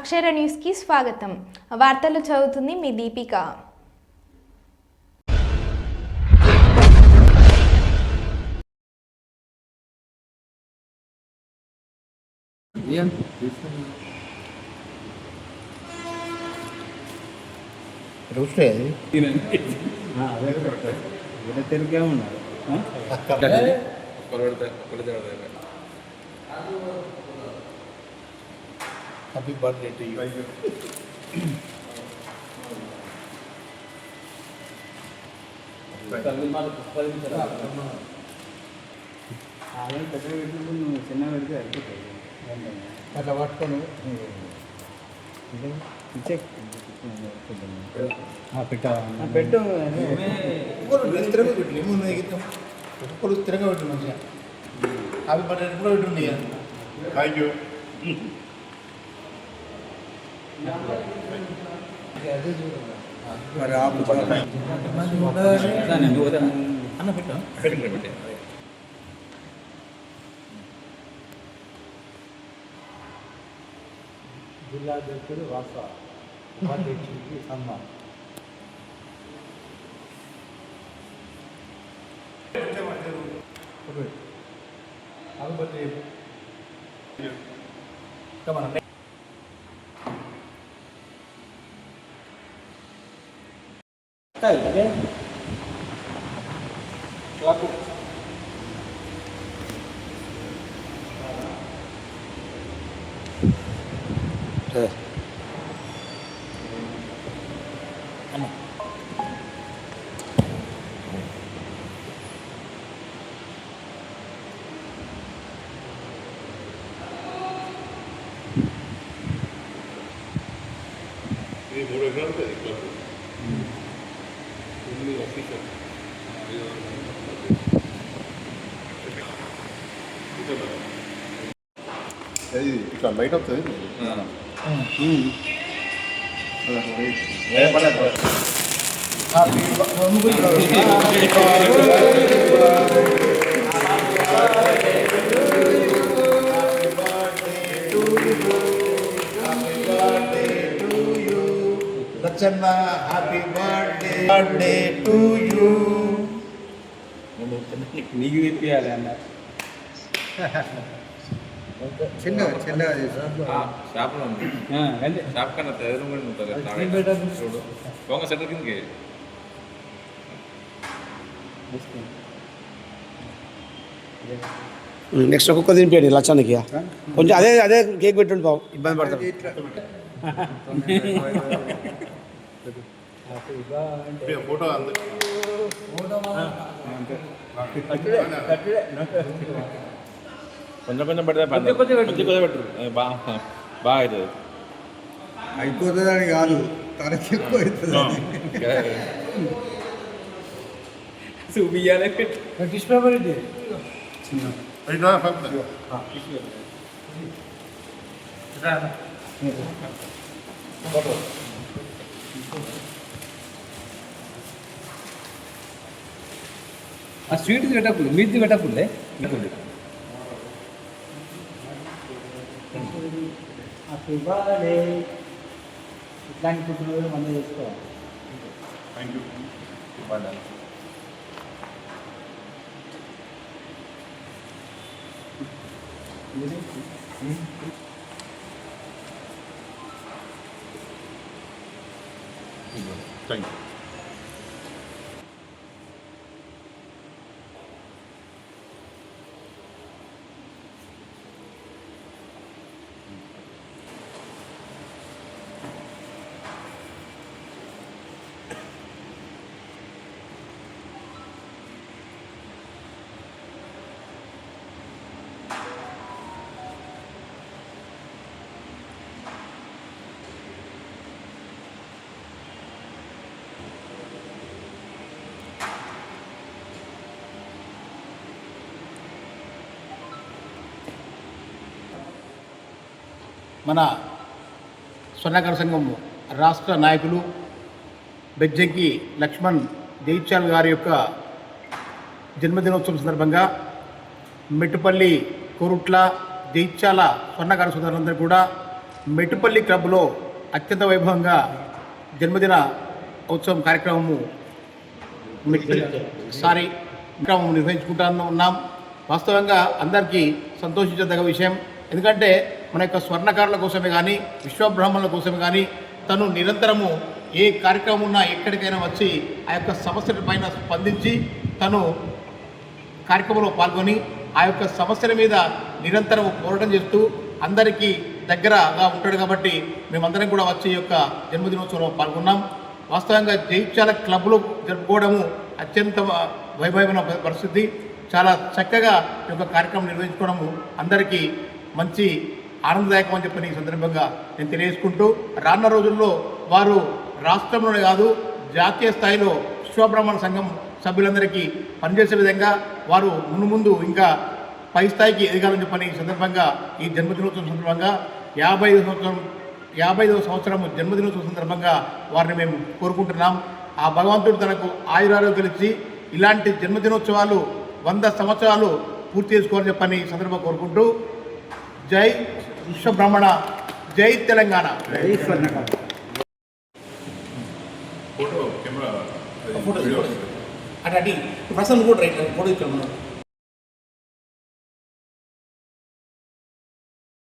అక్షర న్యూస్కి స్వాగతం. వార్తలు చదువుతుంది మీ Deepika. Happy birthday to you. Thank you. అట్లా పట్టుకోను పెట్టు ఒక్కొక్కరు స్థిరంగా పెట్టు మంచిగా. హ్యాపీ బర్త్డే కూడా పెట్టుంది. Thank you. మరి అన్న పెట్టా పెట్టే జిల్లా అధ్యక్షుడు రాష్ట్ర ఉపాధ్యక్షుడికి సన్మానం. ఇక్కడ లైట్ అవుతుంది. Lachchanna happy birthday to you. నీకు తెప్పియాలి అన్న. చిన్నగా షాప్లో ఉంది. షాప్ కన్నా ఎదురు ఉంటుంది. చూడు దొంగ సెంటర్ కిందకి. నెక్స్ట్ ఒక్కొక్క తినిపోయాడు లచ్చానికి కొంచెం అదే కేక్ పెట్టుండి బాబు ఇబ్బంది పడతాడు. ఫోటో కొంచెం కొంచెం పెడితే పెట్టరు బాగా అవుతుంది. అయిపోతుందని కాదు, తనకి ఎక్కువ అవుతుంది. చూపియాలి కృష్ణారెడ్డి ఆ స్వీట్ పెట్టప్పుడు మీది పెట్టప్పుడులే ఇట్లాంటి పుట్టినరోజు మనం చేసుకోవాలి. Thank you. Thank you. మన స్వర్ణకార సంఘం రాష్ట్ర నాయకులు బెజ్జంకి లక్ష్మణ్ జైత్యాల్ గారి యొక్క జన్మదినోత్సవం సందర్భంగా మెట్టుపల్లి కోరుట్ల జైత్యాల స్వర్ణకార సోదరులందరూ కూడా మెట్టుపల్లి క్లబ్లో అత్యంత వైభవంగా జన్మదిన ఉత్సవం కార్యక్రమము నిర్వహించుకుంటా ఉన్నాం. వాస్తవంగా అందరికీ సంతోషించదగ్గ విషయం. ఎందుకంటే మన యొక్క స్వర్ణకారుల కోసమే కానీ విశ్వబ్రాహ్మణుల కోసమే కానీ తను నిరంతరము ఏ కార్యక్రమం ఉన్నా ఎక్కడికైనా వచ్చి ఆ యొక్క సమస్యల పైన స్పందించి తను కార్యక్రమంలో పాల్గొని ఆ యొక్క సమస్యల మీద నిరంతరం పోరాటం చేస్తూ అందరికీ దగ్గరగా ఉంటాడు. కాబట్టి మేమందరం కూడా వచ్చి ఈ యొక్క జన్మదినోత్సవంలో పాల్గొన్నాం. వాస్తవంగా జైత్యాల క్లబ్లో జరుపుకోవడము అత్యంత వైభవమైన పరిస్థితి. చాలా చక్కగా ఈ యొక్క కార్యక్రమం నిర్వహించుకోవడము అందరికీ మంచి ఆనందదాయకం అని చెప్పని ఈ సందర్భంగా నేను తెలియజేసుకుంటూ, రానున్న రోజుల్లో వారు రాష్ట్రంలోనే కాదు జాతీయ స్థాయిలో విశ్వబ్రాహ్మణ సంఘం సభ్యులందరికీ పనిచేసే విధంగా వారు ముందు ఇంకా పై స్థాయికి ఎదగాలని చెప్పని ఈ సందర్భంగా ఈ జన్మదినోత్సవం సందర్భంగా 55వ సంవత్సరం జన్మదినోత్సవం సందర్భంగా వారిని మేము కోరుకుంటున్నాం. ఆ భగవంతుడు తనకు ఆయురారోగ్యాలు ఇచ్చి ఇలాంటి జన్మదినోత్సవాలు 100 సంవత్సరాలు పూర్తి చేసుకోవాలని చెప్పని ఈ సందర్భంగా కోరుకుంటూ, జై విశ్వబ్రాహ్మణ, జై తెలంగాణ. అటు ప్రసన్న కూడా రైట్ ఫోటో ఇచ్చాను.